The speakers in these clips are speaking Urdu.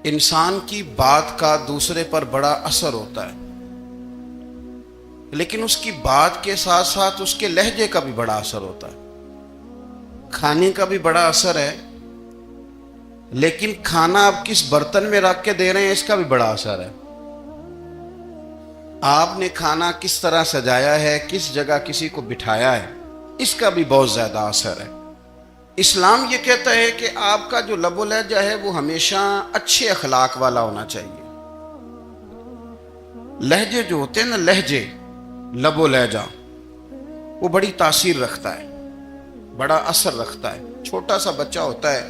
انسان کی بات کا دوسرے پر بڑا اثر ہوتا ہے، لیکن اس کی بات کے ساتھ ساتھ اس کے لہجے کا بھی بڑا اثر ہوتا ہے۔ کھانے کا بھی بڑا اثر ہے، لیکن کھانا آپ کس برتن میں رکھ کے دے رہے ہیں اس کا بھی بڑا اثر ہے۔ آپ نے کھانا کس طرح سجایا ہے، کس جگہ کسی کو بٹھایا ہے، اس کا بھی بہت زیادہ اثر ہے۔ اسلام یہ کہتا ہے کہ آپ کا جو لب و لہجہ ہے وہ ہمیشہ اچھے اخلاق والا ہونا چاہیے۔ لہجے جو ہوتے ہیں نا، لہجے، لب و لہجہ، وہ بڑی تاثیر رکھتا ہے، بڑا اثر رکھتا ہے۔ چھوٹا سا بچہ ہوتا ہے،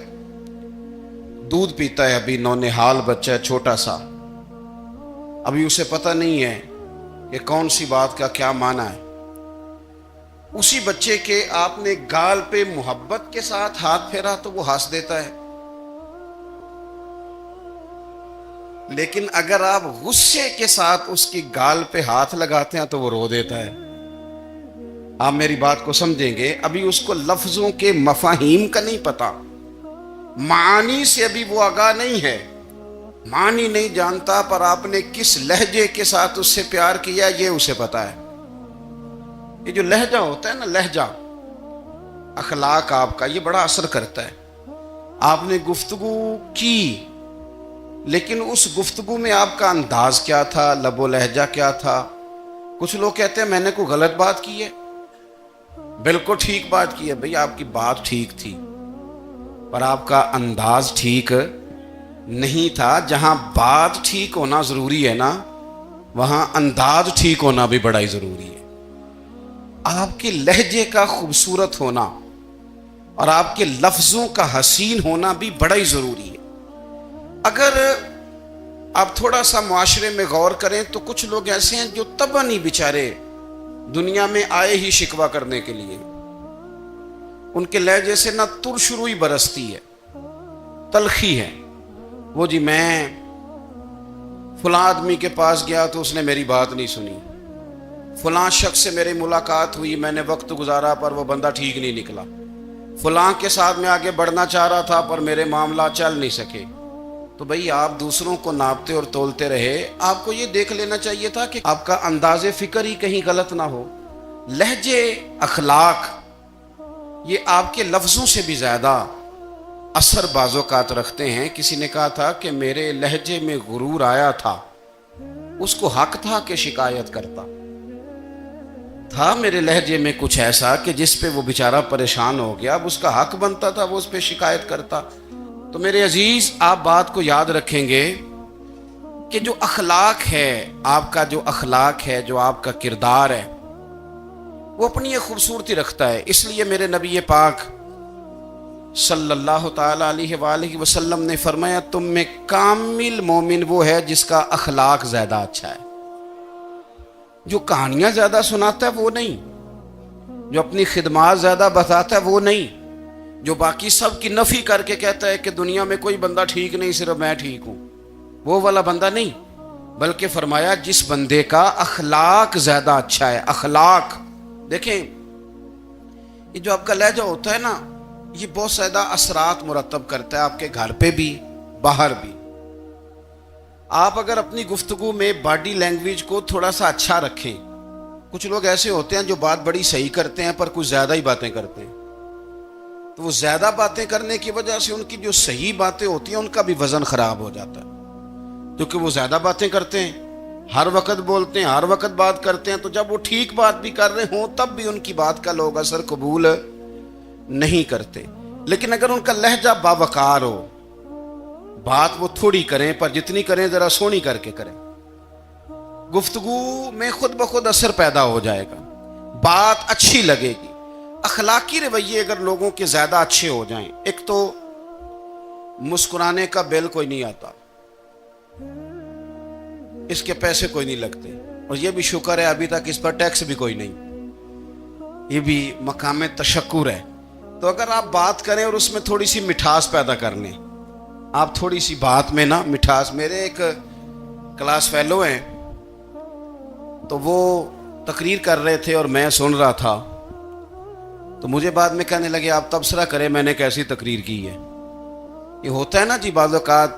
دودھ پیتا ہے، ابھی نونہال بچہ ہے چھوٹا سا، ابھی اسے پتہ نہیں ہے کہ کون سی بات کا کیا معنی ہے۔ اسی بچے کے آپ نے گال پہ محبت کے ساتھ ہاتھ پھیرا تو وہ ہنس دیتا ہے، لیکن اگر آپ غصے کے ساتھ اس کی گال پہ ہاتھ لگاتے ہیں تو وہ رو دیتا ہے۔ آپ میری بات کو سمجھیں گے، ابھی اس کو لفظوں کے مفاہیم کا نہیں پتا، معانی سے ابھی وہ آگاہ نہیں ہے، معنی نہیں جانتا، پر آپ نے کس لہجے کے ساتھ اس سے پیار کیا یہ اسے پتا ہے۔ یہ جو لہجہ ہوتا ہے نا، لہجہ، اخلاق آپ کا، یہ بڑا اثر کرتا ہے۔ آپ نے گفتگو کی، لیکن اس گفتگو میں آپ کا انداز کیا تھا، لب و لہجہ کیا تھا۔ کچھ لوگ کہتے ہیں میں نے کوئی غلط بات کی ہے، بالکل ٹھیک بات کی ہے۔ بھئی آپ کی بات ٹھیک تھی، پر آپ کا انداز ٹھیک نہیں تھا۔ جہاں بات ٹھیک ہونا ضروری ہے نا، وہاں انداز ٹھیک ہونا بھی بڑا ہی ضروری ہے۔ آپ کے لہجے کا خوبصورت ہونا اور آپ کے لفظوں کا حسین ہونا بھی بڑا ہی ضروری ہے۔ اگر آپ تھوڑا سا معاشرے میں غور کریں تو کچھ لوگ ایسے ہیں جو طبعاً ہی بیچارے دنیا میں آئے ہی شکوہ کرنے کے لیے، ان کے لہجے سے نہ ترش روئی برستی ہے، تلخی ہے۔ وہ جی میں فلاں آدمی کے پاس گیا تو اس نے میری بات نہیں سنی، فلاں شخص سے میری ملاقات ہوئی، میں نے وقت گزارا پر وہ بندہ ٹھیک نہیں نکلا، فلاں کے ساتھ میں آگے بڑھنا چاہ رہا تھا پر میرے معاملات چل نہیں سکے۔ تو بھئی آپ دوسروں کو ناپتے اور تولتے رہے، آپ کو یہ دیکھ لینا چاہیے تھا کہ آپ کا انداز فکر ہی کہیں غلط نہ ہو۔ لہجے، اخلاق، یہ آپ کے لفظوں سے بھی زیادہ اثر بعض اوقات رکھتے ہیں۔ کسی نے کہا تھا کہ میرے لہجے میں غرور آیا تھا، اس کو حق تھا کہ شکایت کرتا تھا، میرے لہجے میں کچھ ایسا کہ جس پہ وہ بیچارہ پریشان ہو گیا، اب اس کا حق بنتا تھا وہ اس پہ شکایت کرتا۔ تو میرے عزیز، آپ بات کو یاد رکھیں گے کہ جو اخلاق ہے، آپ کا جو اخلاق ہے، جو آپ کا کردار ہے، وہ اپنی ایک خوبصورتی رکھتا ہے۔ اس لیے میرے نبی پاک صلی اللہ تعالی علیہ وآلہ وسلم نے فرمایا تم میں کامل مومن وہ ہے جس کا اخلاق زیادہ اچھا ہے۔ جو کہانیاں زیادہ سناتا ہے وہ نہیں، جو اپنی خدمات زیادہ بتاتا ہے وہ نہیں، جو باقی سب کی نفی کر کے کہتا ہے کہ دنیا میں کوئی بندہ ٹھیک نہیں، صرف میں ٹھیک ہوں، وہ والا بندہ نہیں، بلکہ فرمایا جس بندے کا اخلاق زیادہ اچھا ہے۔ اخلاق دیکھیں، یہ جو آپ کا لہجہ ہوتا ہے نا، یہ بہت زیادہ اثرات مرتب کرتا ہے آپ کے گھر پہ بھی، باہر بھی۔ آپ اگر اپنی گفتگو میں باڈی لینگویج کو تھوڑا سا اچھا رکھیں، کچھ لوگ ایسے ہوتے ہیں جو بات بڑی صحیح کرتے ہیں پر کچھ زیادہ ہی باتیں کرتے ہیں، تو وہ زیادہ باتیں کرنے کی وجہ سے ان کی جو صحیح باتیں ہوتی ہیں ان کا بھی وزن خراب ہو جاتا ہے، کیونکہ وہ زیادہ باتیں کرتے ہیں، ہر وقت بولتے ہیں، ہر وقت بات کرتے ہیں، تو جب وہ ٹھیک بات بھی کر رہے ہوں تب بھی ان کی بات کا لوگ اثر قبول نہیں کرتے۔ لیکن اگر ان کا لہجہ باوقار ہو، بات وہ تھوڑی کریں پر جتنی کریں ذرا سونی کر کے کریں، گفتگو میں خود بخود اثر پیدا ہو جائے گا، بات اچھی لگے گی۔ اخلاقی رویے اگر لوگوں کے زیادہ اچھے ہو جائیں، ایک تو مسکرانے کا بل کوئی نہیں آتا، اس کے پیسے کوئی نہیں لگتے، اور یہ بھی شکر ہے ابھی تک اس پر ٹیکس بھی کوئی نہیں، یہ بھی مقام تشکر ہے۔ تو اگر آپ بات کریں اور اس میں تھوڑی سی مٹھاس پیدا کر لیں، آپ تھوڑی سی بات میں نا مٹھاس، میرے ایک کلاس فیلو ہیں تو وہ تقریر کر رہے تھے اور میں سن رہا تھا، تو مجھے بعد میں کہنے لگے آپ تبصرہ کریں میں نے کیسی تقریر کی ہے۔ یہ ہوتا ہے نا جی، بعض اوقات